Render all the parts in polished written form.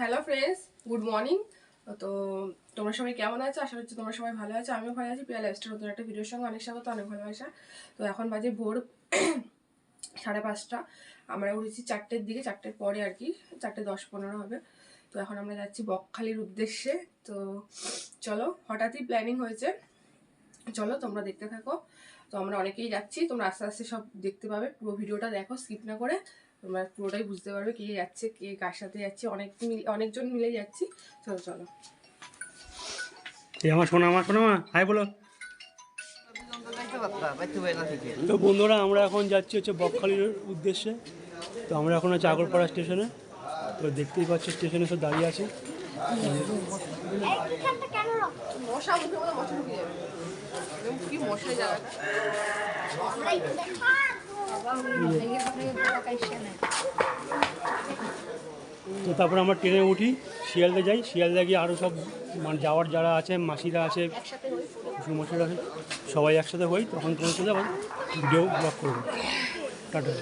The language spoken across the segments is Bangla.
Hello friends, good morning. তো তোমরা সবাই কেমন আছো? আশা করছি তোমরা সবাই ভালো আছো। আমিও ভালো আছি। প্রিয়া লাইফস্টাইল নতুন একটা ভিডিওর সঙ্গে অনেক স্বাগত, অনেক ভালোবাসা। তো এখন বাজে ভোর 5:30। আমরা উঠেছি 4টের দিকে, 4টের পরে আর কি, 4:10-15 হবে। তো এখন আমরা যাচ্ছি বকখালির উদ্দেশ্যে। তো চলো, হঠাৎই প্ল্যানিং হয়েছে, চলো তোমরা দেখতে থাকো। তো আমরা অনেকেই যাচ্ছি, তোমরা আস্তে আস্তে সব দেখতে পাবে। পুরো ভিডিওটা দেখো, স্কিপ না করে, তোমরা পুরোটাই বুঝতে পারবে কে যাচ্ছে, কে কার সাথে যাচ্ছে। অনেকজন মিলে যাচ্ছি। চলো চলো। আমার শোনা মা, হাই বলো। তো বন্ধুরা, আমরা এখন যাচ্ছি হচ্ছে বকখালির উদ্দেশ্যে। তো আমরা এখন হচ্ছে আগরপাড়া স্টেশনে। তো দেখতেই পাচ্ছ স্টেশনে সব দাঁড়িয়ে আছে। তো তারপরে আমরা ট্রেনে উঠি, শিয়ালদা যাই। শিয়ালদা গিয়ে আরও সব মানে যাওয়ার যারা আছে, মাসিরা আছে, শ্বশুরমশাইরা আছে, সবাই একসাথে হই। তখন তোমার সাথে আবার ভিডিও ব্লগ করবো। টাটা।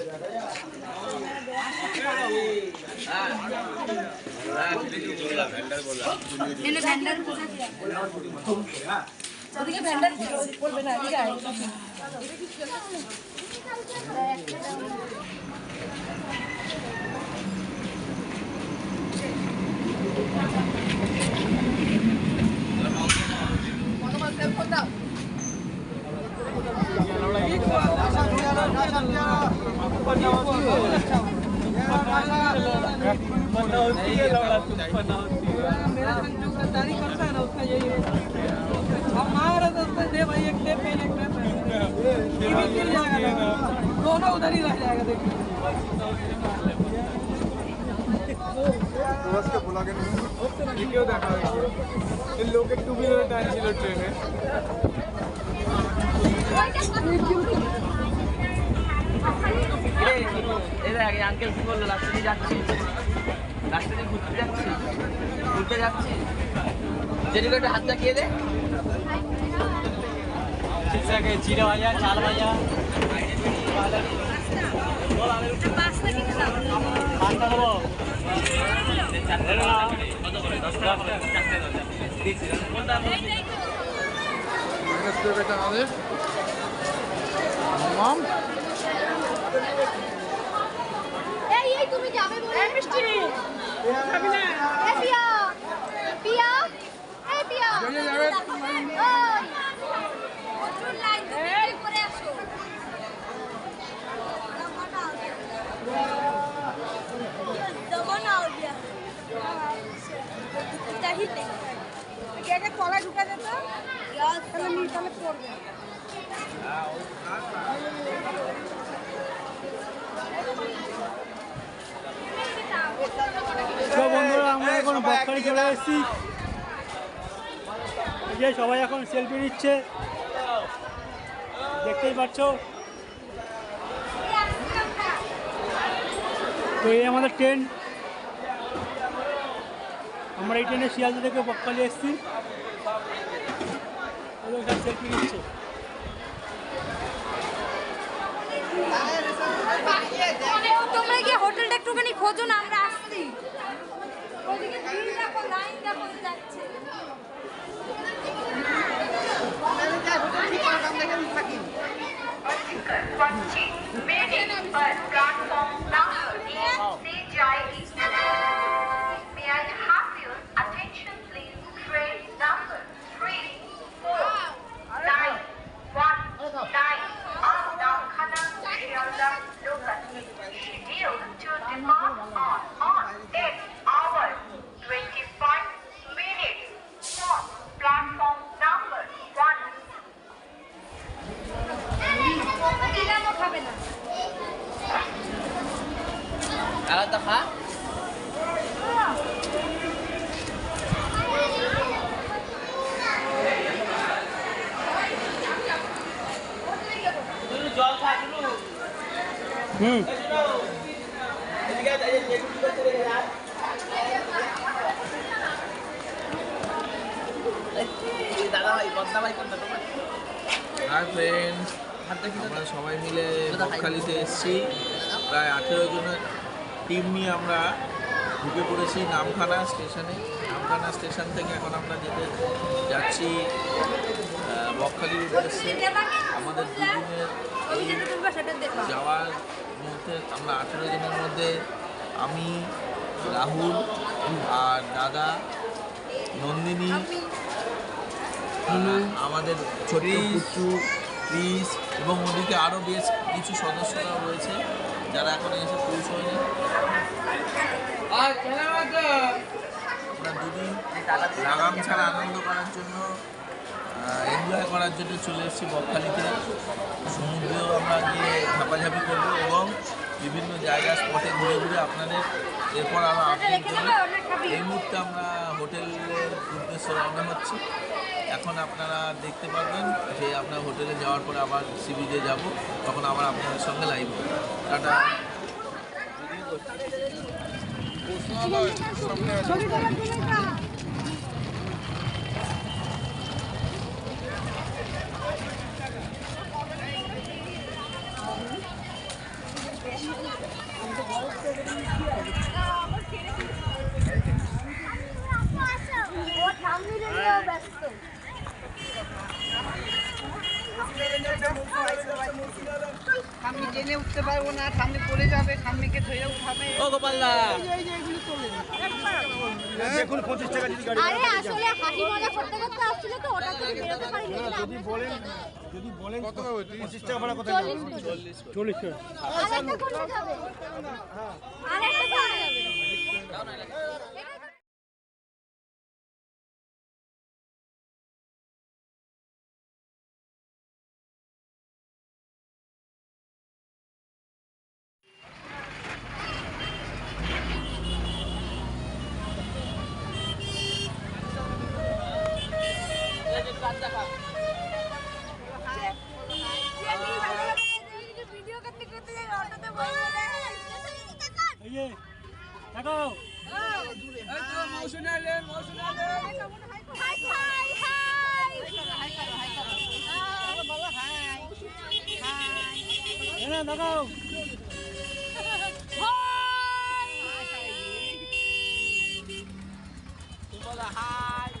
दोनों उधर ही रह जाएगा। देखिए क्यों देखा इन लोग के टू व्हीलर टाइम ছিল ট্রেনে। এর আগে আঙ্কেল কি বললো? রাস্তা দিয়ে যাচ্ছি, রাস্তা দিয়ে ঘুরতে যাচ্ছি। যেদিকে একটা হাত চাকিয়ে দে। চিড়ে ভাজা, চাল ভাজা, তুমি যাবে বলে মিষ্টি খাবি না? এ পিয়া পিয়া এ পিয়া চলে যাবে। ওই কন্ট্রোল লাইন ধরে করে আসো। দমনা हो गया चाहिए क्या কলা ঢুকা দে তো তাহলে নিতালে পড়বে। তো বন্ধুরা, আমরা এখন বকখালি চলে এসেছি। যে সবাই এখন সেলফি নিচ্ছে, দেখতেই পাচ্ছ। তো এই আমাদের ট্রেন, আমরা এই ট্রেনে শিয়ালদা থেকে বকখালি এসেছি। সেলফি নিচ্ছে। তোমরা কি হোটেলটা একটুখানি খোঁজো না, আমরা আসছি। ওদিকে ভিড় দেখো, লাইন দেখো যাচ্ছে। प्लेटफॉर्म नंबर से जाएगी। May I have your attention please? Train number 3491 up Damkhana Shialda local scheduled to depart on 8 hours 25 minutes from platform number 1. আলাদা খা। জল খা। দাদা ভাই, বদনা ভাই কোনটা তোমার? হাই ফ্রেন্ডস, আমরা সবাই মিলে বকখালিতে এসেছি। প্রায় 18 জনের টিম নিয়ে আমরা ঢুকে পড়েছি নামখানা স্টেশনে। নামখানা স্টেশন থেকে এখন আমরা যাচ্ছি বকখালির উদ্দেশ্যে। আমাদের দুদিনের এই যাওয়ার মধ্যে আমরা 18 দিনের মধ্যে আমি, রাহুল আর দাদা, নন্দিনী, আমাদের ছোট পুচু, ক্রিস এবং ওদিকে আরও বেশ কিছু সদস্যরা রয়েছে যারা এখন এসে পৌঁছয়নি। আমরা দুদিন লাগাম ছাড়া আনন্দ করার জন্য, এনজয় করার জন্য চলে এসেছি বকখালিতে। সমুদ্রেও আমরা গিয়ে ঝাপাঝাপি করবো এবং বিভিন্ন জায়গা স্পটে ঘুরে ঘুরে আপনাদের এরপর আমরা আপডেট দেবো। এই মুহূর্তে আমরা হোটেলের উদ্দেশ্যে রওনা হচ্ছি। এখন আপনারা দেখতে পারবেন যে আমরা হোটেলে যাওয়ার পরে আবার সি বিচে যাবো, তখন আবার আপনাদের সঙ্গে লাইভ হবে। টাটা। ঠাম্মি জেনে উঠতে পারবো না, ঠাম্মি পড়ে যাবে, ঠাম্মিকে ধরে উঠাবে। ও গোপালদা, দেখুন 25 টাকা যদি গাড়ি আরে আসলে হাসি মজা করতে করতে আসছিল তো, ওটা থেকে বেরোতে পারিনি। যদি বলেন কত হবে 25 টাকা ভাড়া কত যাবে? 40 টাকা। আরেকটা কোথায় যাবে? আরেকটা কোথায় যাবে? ভিডিও করতে করতে অটোতে বসে এই যে তাকাও। হাই হাই হাই বলো হাই হাই। এনা তাকাও। বলো হাই।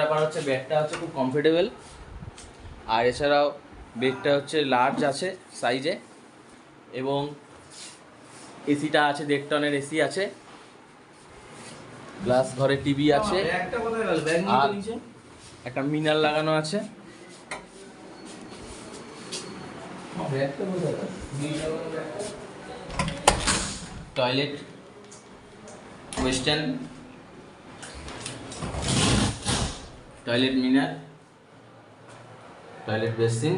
ব্যাপার হচ্ছে বেডটা হচ্ছে খুব কমফোর্টেবল, আর এছাড়াও বেডটা হচ্ছে লার্জ আছে সাইজে, এবং এসিটা আছে 1.5 টনের এসি আছে, প্লাস ঘরে টিভি আছে, আর একটা মিনার লাগানো আছে। টয়লেট ওয়েস্টার্ন, টয়লেট মিনার, টয়লেট বেসিন।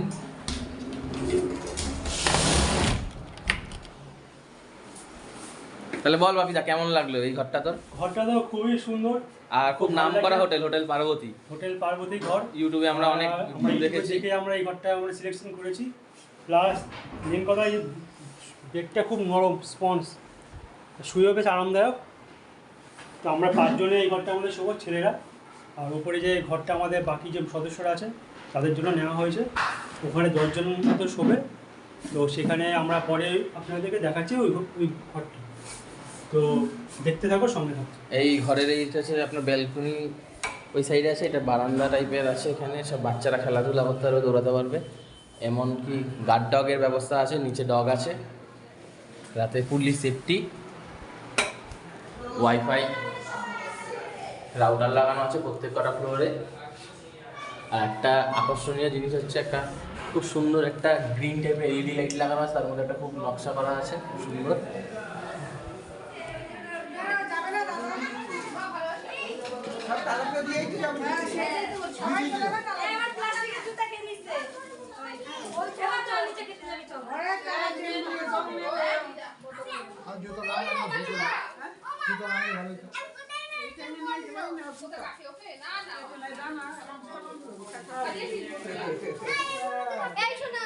তাহলে বল বাপিদা কেমন লাগলো এই ঘরটা তোর? ঘরটা তো খুবই সুন্দর, আর খুব নাম ভালো করা লাগলো। Hotel, hotel Parvati, hotel Parvati ঘর। ইউটিউবে আমরা অনেক ভিউ দেখেছি। দেখে আমরা এই ঘরটা আমরা সিলেকশন করেছি। প্লাস মেন কথা, এই বেডটা খুব নরম স্পঞ্জ, শুয়েও বেশ আরামদায়ক। তো আমরা 5 জনে এই ঘরটা আমাদের শোবো, ছেলেরা। আর উপরে যে ঘরটা আমাদের বাকি যে সদস্যরা আছে তাদের জন্য নেওয়া হয়েছে, ওখানে 10 জন মতো শোবে। তো সেখানে আমরা পরে আপনাদেরকে দেখাচ্ছি ওই ঘরটা, তো দেখতে থাকো, সঙ্গে থাকো। এই ঘরের এইটা হচ্ছে আপনার ব্যালকনি ওই সাইডে আছে, এটা বারান্দা টাইপের আছে, এখানে সব বাচ্চারা খেলাধুলা করতে পারবে, দৌড়াতে পারবে। এমনকি গার্ড ডগের ব্যবস্থা আছে, নিচে ডগ আছে, রাতে ফুললি সেফটি, ওয়াইফাই রাউটার লাগানো আছে প্রত্যেক কটা ফ্লোরে। আর একটা আকর্ষণীয় জিনিস হচ্ছে একটা খুব সুন্দর একটা গ্রিন টাইপের এলইডি লাইট লাগানো আছে, তার মধ্যে একটা খুব নকশা করা আছে, খুব সুন্দর। এই শোনা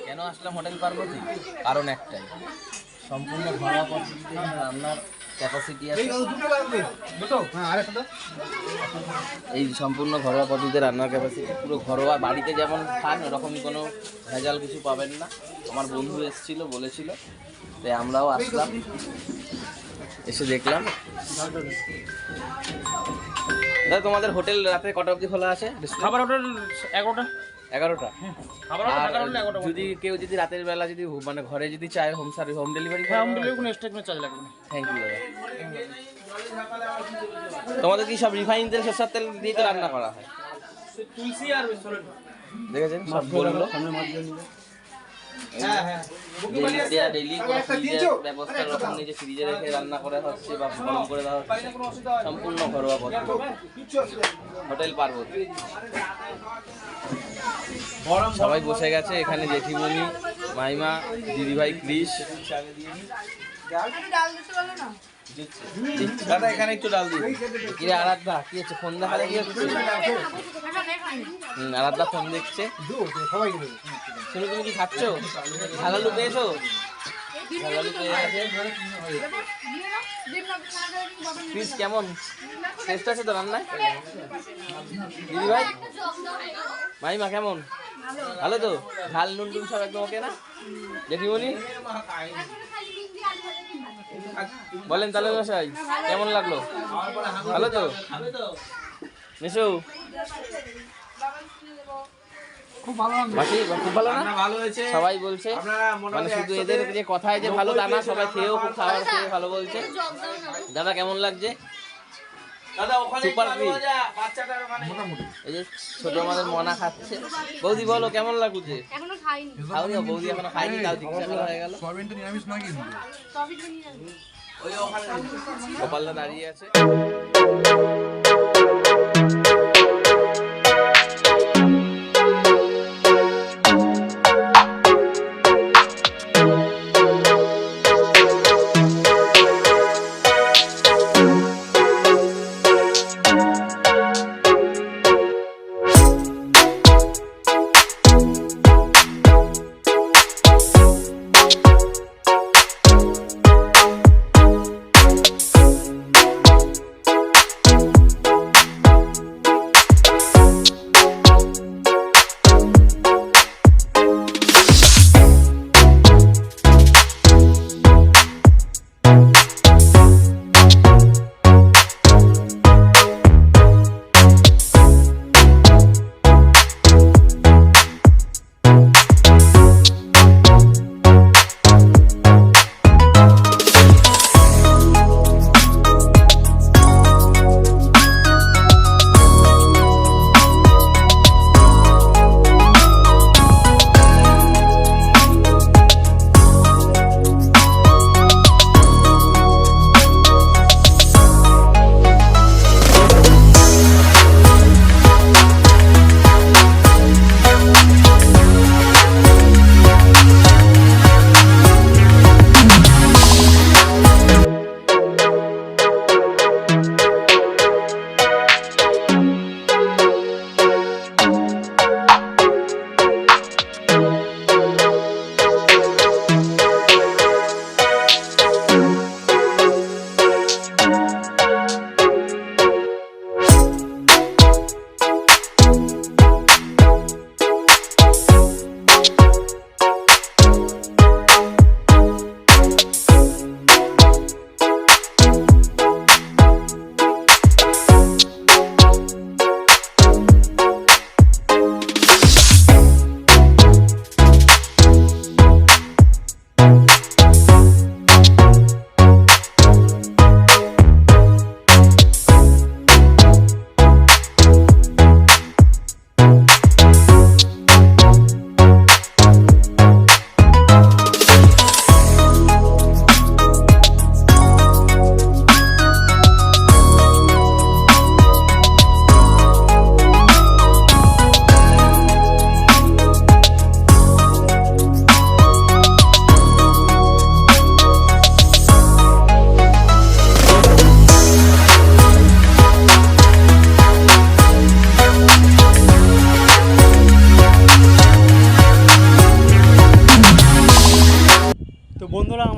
কেন আসলাম হোটেল পার্বতী? কারণ একটাই, সম্পূর্ণ ঘরোয়া পদ্ধতিতে রান্নার ক্যাপাসিটি আছে। এই সম্পূর্ণ ঘরোয়া পদ্ধতিতে রান্নার ক্যাপাসিটি পুরো ঘরোয়া, বাড়িতে যেমন খান ওরকমই কোনো ভেজাল কিছু পাবেন না। আমার বন্ধু এসেছিল, বলেছিল, তাই আমরাও আসলাম, এসে দেখলাম। দাদা তোমাদের হোটেল রাতে কটা অবধি খোলা আছে? খাবার হোটেল 11টা। 11টা। খাবার আর হোটেল 11টা। যদি কেউ যদি রাতের বেলা যদি মানে ঘরে যদি চায় home service, home delivery, home delivery কোনো এক্সট্রা কোনো চার্জ লাগবে না। থ্যাংক ইউ দাদা। তোমাদের কি সব রিফাইন তেল, সরষের তেল দিয়ে তো রান্না করা হয়? তুলসী আর দেখেছেন সব বললো। সামনে মাছ দিয়ে নিবে। ডেইলি ফ্রিজের ব্যবস্থা রকম নেই যে ফ্রিজে রেখে রান্না করা হচ্ছে বা গরম করে দেওয়া হচ্ছে, সম্পূর্ণ ঘরোয়া পদ্ধতি। হোটেল পার্বতী। সবাই বসে গেছে এখানে, জেঠিমণি, মাইমা, দিদিভাই ক্রিস। দাদা এখানে একটু ডাল দিন। কি আরাধ্যা, কি হচ্ছে? ফোন দেখা দেখি হচ্ছে। আরাধ্যা ফোন দেখছে। শুনে তুমি কি খাচ্ছ? ঝালালু পেয়েছো? ঝালালু পেয়ে গেছে। ক্রিস কেমন টেস্ট আছে তো রান্নায়? দিদিভাই, মাইমা কেমন? ভালো তো? ঝাল নুন টুন সব একদম ওকে না? জেঠিমণি বলেন তাহলে মশাই কেমন লাগলো? ভালো তো? নিশু খুব ভালো না? ভালো হয়েছে সবাই বলছে, মানে শুধু এদের যে কথায় যে ভালো তা না, সবাই খেয়েও খুব খাবার খেয়ে ভালো বলছে। দাদা কেমন লাগছে? দাদা ওখানে সুপার ভালো ফিট। মজা, বাচ্চাটার ওখানে এই যে ছোট আমাদের মনা খাচ্ছে। বৌদি বলো কেমন লাগছে? এখনো খাইনি, খাওনি? বৌদি এখনো খাইনি, তাও জিজ্ঞাসা করা হয়ে গেল। সবই তো নিয়ে যাবে। ওই ওখানে গোপালদা দাঁড়িয়ে আছে।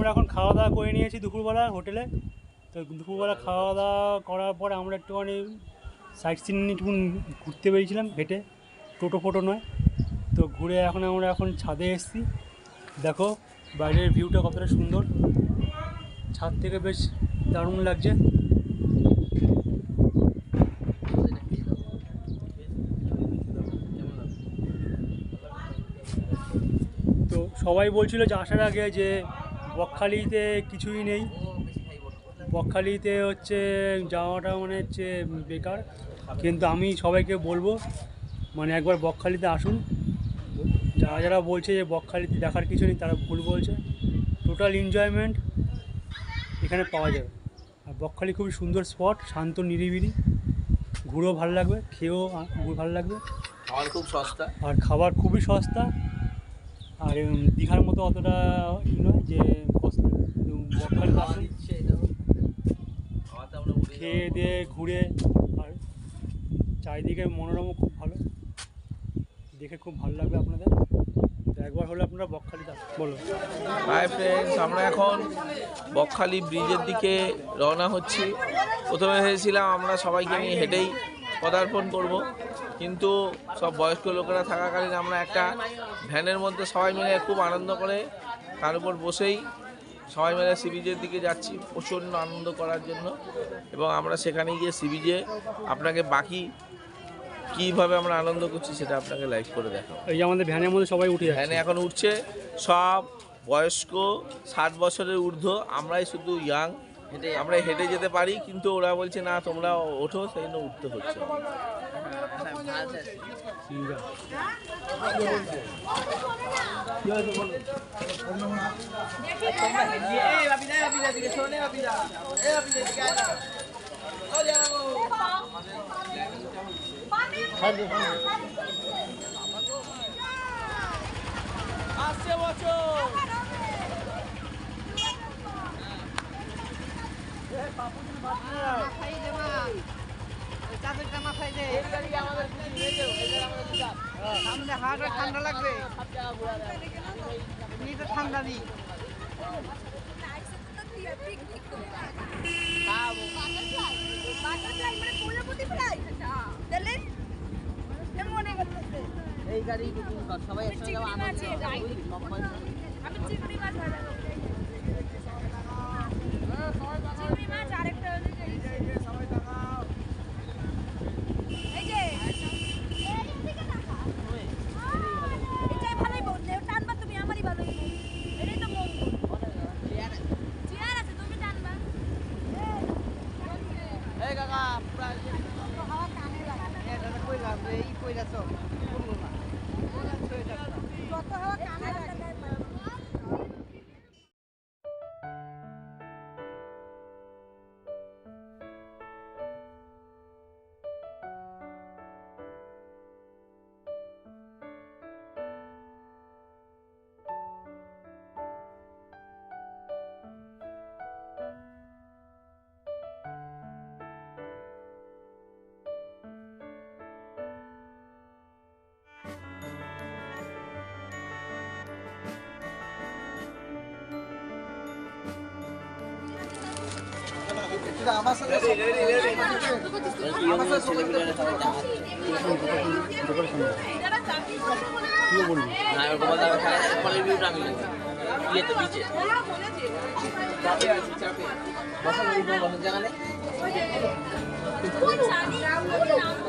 আমরা এখন খাওয়া দাওয়া করে নিয়েছি দুপুরবেলা হোটেলে। তো দুপুরবেলা খাওয়া দাওয়া করার পরে আমরা একটুখানি সাইট সিন একটু ঘুরতে বেরিয়েছিলাম হেঁটে, টোটো ফোটো নয়। তো ঘুরে আমরা এখন ছাদে এসেছি। দেখো বাইরের ভিউটা কতটা সুন্দর, ছাদ থেকে বেশ দারুণ লাগছে। তো সবাই বলছিল যে আসার আগে যে বকখালিতে কিছুই নেই, বকখালিতে হচ্ছে যাওয়াটা মানে হচ্ছে বেকার। কিন্তু আমি সবাইকে বলবো মানে একবার বকখালিতে আসুন। যারা যারা বলছে যে বকখালিতে দেখার কিছু নেই তারা ভুল বলছে। টোটাল এনজয়মেন্ট এখানে পাওয়া যাবে। আর বকখালি খুবই সুন্দর স্পট, শান্ত নিরিবিলি, ঘুরেও ভালো লাগবে, খেয়েও ভালো লাগবে। খাবার খুব সস্তা, আর খাবার খুবই সস্তা। আর দীঘার মতো অতটা নয় যে বকখালি আসুন, খেয়ে দিয়ে ঘুরে। আর চারিদিকে মনোরমা খুব ভালো, দেখে খুব ভালো লাগবে আপনাদের। তো একবার হলে আপনারা বকখালিতে আসুন। বলো। হাই ফ্রেন্ডস, আমরা এখন বকখালি ব্রিজের দিকে রওনা হচ্ছি। প্রথমে ভেবেছিলাম আমরা সবাইকে নিয়ে হেঁটেই পদার্পণ করব, কিন্তু সব বয়স্ক লোকেরা থাকাকালীন আমরা একটা ভ্যানের মধ্যে সবাই মিলে খুব আনন্দ করে তার উপর বসেই সবাই মিলে সি বিচের দিকে যাচ্ছি প্রচণ্ড আনন্দ করার জন্য। এবং আমরা সেখানে গিয়ে সি বিচে আপনাকে বাকি কীভাবে আমরা আনন্দ করছি সেটা আপনাকে লাইভ করে দেখাবো। এই যে আমাদের ভ্যানের মধ্যে সবাই উঠে ভ্যানে এখন উঠছে সব বয়স্ক 60 বছরের ঊর্ধ্ব, আমরাই শুধু ইয়াং, আমরা হেঁটে যেতে পারি, কিন্তু ওরা বলছে না তোমরা ওঠো, সেই জন্য উঠতে হচ্ছে। আসছে বছর ঠান্ডা লাগবে, এমনিতে ঠান্ডা নেই। এই গাড়ি সবাই একসঙ্গে আমি চিংড়ি মাছ ভাজা চিংড়ি মাছ আরেকটা এই যে এটাই ভালোই বললে, টানবা তুমি আমারই ভালো, এটাই তো মঙ্গল। চেয়ার আছে তুমি টানবা। এই কাকা হাওয়া কানে লাগে, এটা কই লাগবে, এই কইরা তো বলবো না, কত হাওয়া কানে লাগে।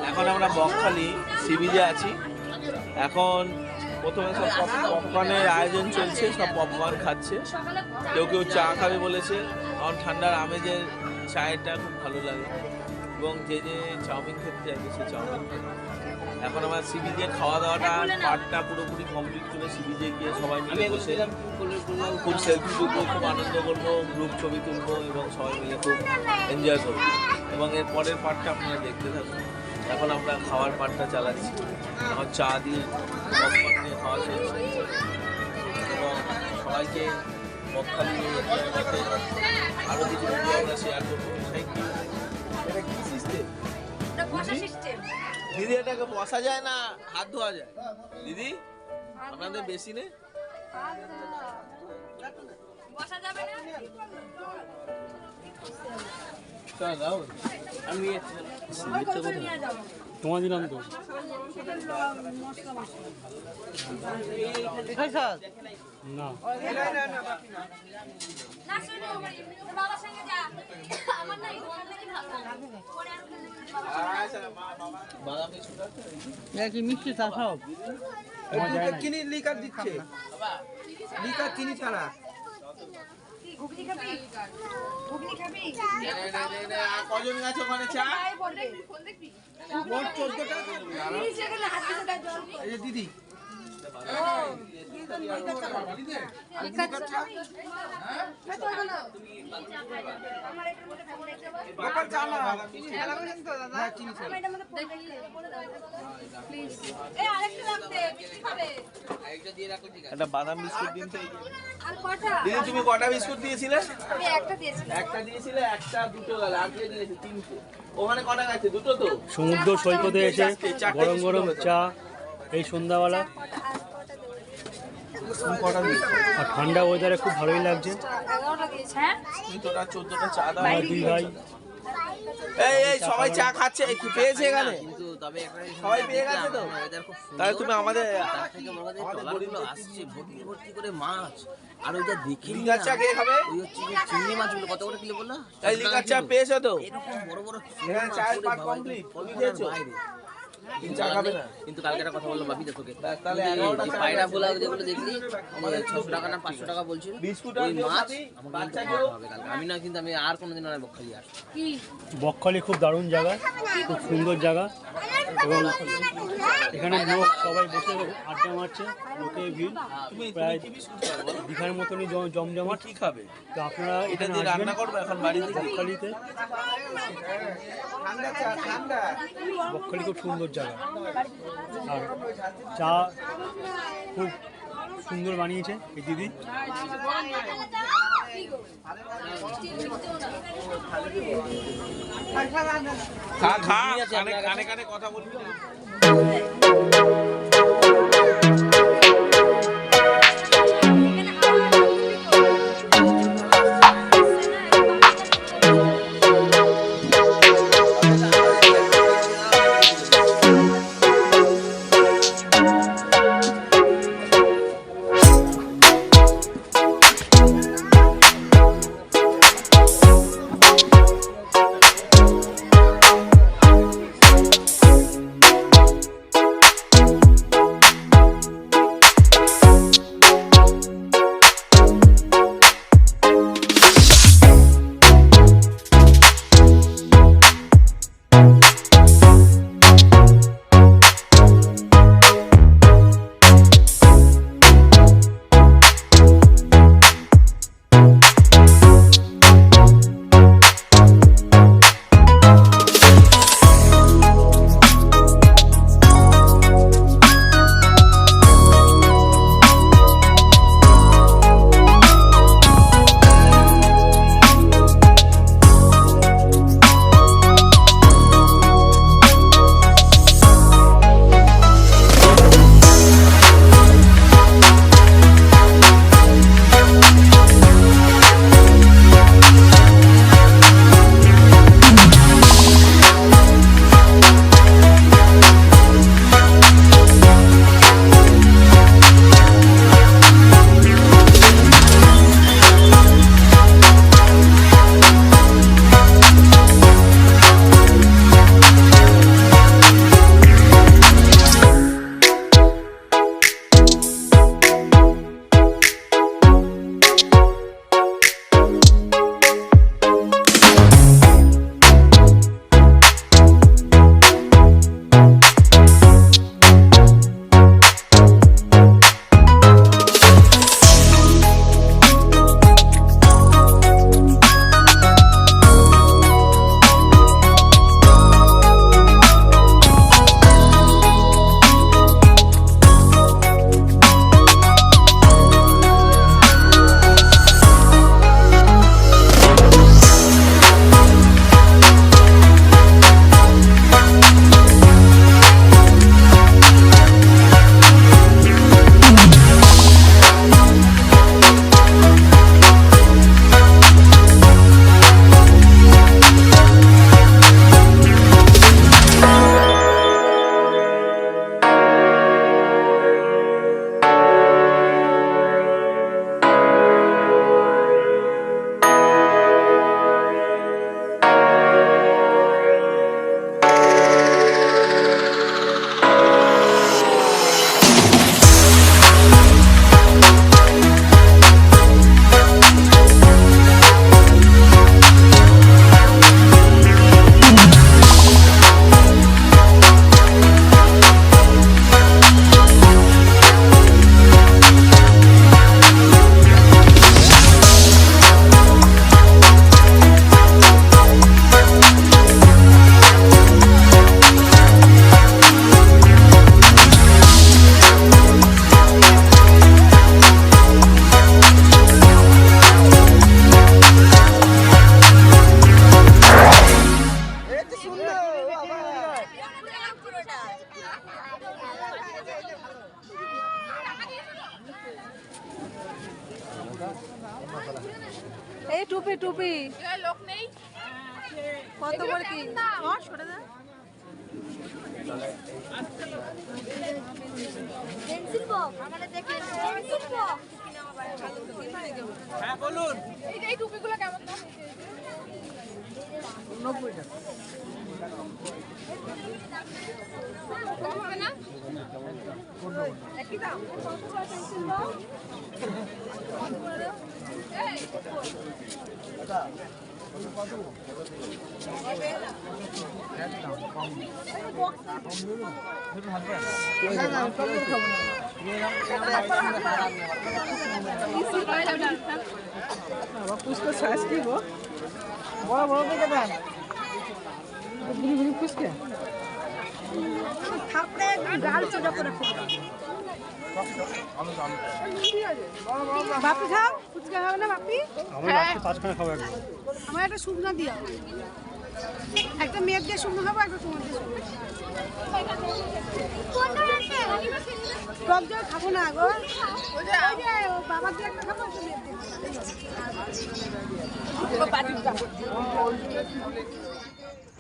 এখন আমরা বকখালি সি বিচে আছি। এখন প্রথমে সব পপকর্নের আয়োজন চলছে, সব পপকর্ন খাচ্ছে, কেউ কেউ চা খাবে বলেছে। কারণ ঠান্ডার আমেজের চায়েরটা খুব ভালো লাগে, এবং যে যে চাউমিন খেতে চাইছে সে চাউমিন খেতে। এখন আমার সি বিচে খাওয়া দাওয়াটা পার্টটা পুরোপুরি কমপ্লিট করে সি বিচে গিয়ে সবাই মিলে বসে খুব সেলফি তুলবো, খুব আনন্দ করবো, গ্রুপ ছবি তুলবো এবং সবাই মিলে খুব এনজয় করবো। এবং এর পরের পার্টটা আপনারা দেখতে থাকুন। এখন আমরা খাওয়ার পার্টটা চালাচ্ছি, এখন চা দিয়ে পপকর্ন দিয়ে খাওয়া চলছে এবং সবাইকে বকখালি আরও কিছু ভিডিও আমরা শেয়ার করবো। Thank you. এটা কি সিস্টেম দিদি? এটাকে বসা যায় না হাত ধোয়া যায়? দিদি আপনাদের বেশি নেই? বসা যাবে না? তোমার দিলাম তো না না শুনো, তোর বাবার সঙ্গে যা। আমার না এই ঘর থেকে ভালো লাগে। পরে আর কি মিষ্টি চা খাও? চিনি লিকার দিচ্ছে, লিকার চিনি ছাড়া। ঘুগনি খাবি? ঘুগনি খাবি? কজন গেছে ওখানে চা? ফোন দেখবি? মোট 14টা। এই যে দিদি গোপাল চা না, চিনি ছাড়া। হ্যাঁ, চিনি ছাড়া। একটা বাদাম বিস্কুট দিন তো। আর কটা? দিদি তুমি কটা বিস্কুট দিয়েছিলে? আমি একটা দিয়েছিলাম। একটা দিয়েছিলে, একটা দুটো গেল, আর কে দিয়েছে? তিনটে। ওখানে কটা গেছে? দুটো তো। সমুদ্র সৈকতে এসে গরম গরম চা এই সন্ধ্যাবেলা আর ঠান্ডা ওয়েদারে খুব ভালোই লাগছে। 11টা দিয়েছে। হ্যাঁ? তুমি তোরা 14টা চা দাও। আমার দুই ভাই এই সবাই চা খাচ্ছে, কি পেয়েছে এখানে? কিন্তু তবে একটা জিনিস সবাই পেয়ে গেছে তো? weather খুব সুন্দর। তাহলে তুমি আমাদের তার থেকে বড় কথা, ট্রলারগুলো আসছে ভর্তি ভর্তি করে মাছ। আর ওইটা দেখি লিকার চা কে খাবে? ওই হচ্ছে যে চিংড়ি মাছগুলো কত করে কিলো বললো? এই লিকার চা পেয়েছো তো? এরকম বড় বড় এখানে চায়ের পাট কমপ্লিট। তুমি খেয়েছো? তুমি চা খাবে না? কিন্তু কালকে একটা কথা বললো বাপি তো তোকে, তাহলে এই 11টা যে পায়রা পোলাও যেগুলো দেখলি 600 টাকা না 500 টাকা বলছিল, বিস্কুট ওই আর দিও মাছ সাথী, আমাকে বাচ্চা কিন্তু কেউ? খাওয়াতে হবে কালকে। আমি না কিন্তু আমি আর কোনোদিন আর বকখালি আসবো। বকখালি খুব দারুণ জায়গা, খুব সুন্দর জায়গা এবং এখানে লোক সবাই বসে আড্ডা মারছে, লোকের ভিড় তুমি প্রায় কি বিস্কুট খাবে বলো? দীঘার মতনই জমজমাট। কি খাবে? তো আপনারা এটা এখানে দিয়ে আসবেন রান্না করবে এখন বাড়িতে? বকখালিতে। ঠান্ডা চা, ঠান্ডা। বকখালি খুব সুন্দর জায়গা আর চা খুব সুন্দর বানিয়েছে এই দিদি। খা খা, কানে কানে কানে কথা বলবি না। টুপি টুপি লোক নেই কত করে কি পেন্সিল বক্স আমাদের দেখলেন পেন্সিল বক্স হ্যাঁ বলুন। এই টুপিগুলো কেমন দাম? 90 টাকা কম হবে না? একই দাম। পেন্সিল বক্স ফুচকা সাইজ কি গো বড় বড় দেখে দেন গুলি গুলি ফুচকা থাপড়ে গাল চোটা করে বাপি খাও ফুচকা খাবে না বাপি আমরা লাস্টে 5খানা খাবো একদম। আমার একটা শুকনা দিও একটা মেঘ দিয়ে শুকনো খাবো একটা তোমার দিয়ে শুকনো কোনটা আছে টক জল খাবো না গো ওই যে বাবার দিয়ে একটা খাবো একটা মেঘ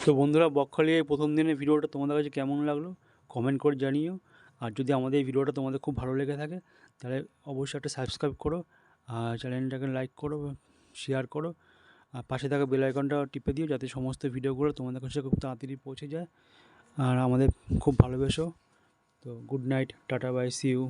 তো বন্ধুরা বকখালি এই প্রথম দিনের ভিডিওটা তোমাদের কাছে কেমন লাগলো কমেন্ট করে জানিও। আর যদি আমাদের এই ভিডিওটা তোমাদের খুব ভালো লেগে থাকে তাহলে অবশ্যই একটা সাবস্ক্রাইব করো, আর চ্যানেলটাকে লাইক করো, শেয়ার করো, আর পাশে থাকা বেল আইকনটা টিপে দিও যাতে সমস্ত ভিডিওগুলো তোমাদের কাছে খুব তাড়াতাড়ি পৌঁছে যায়। আর আমাদের খুব ভালোবেসো। তো গুড নাইট, টাটা, বাই, সি ইউ।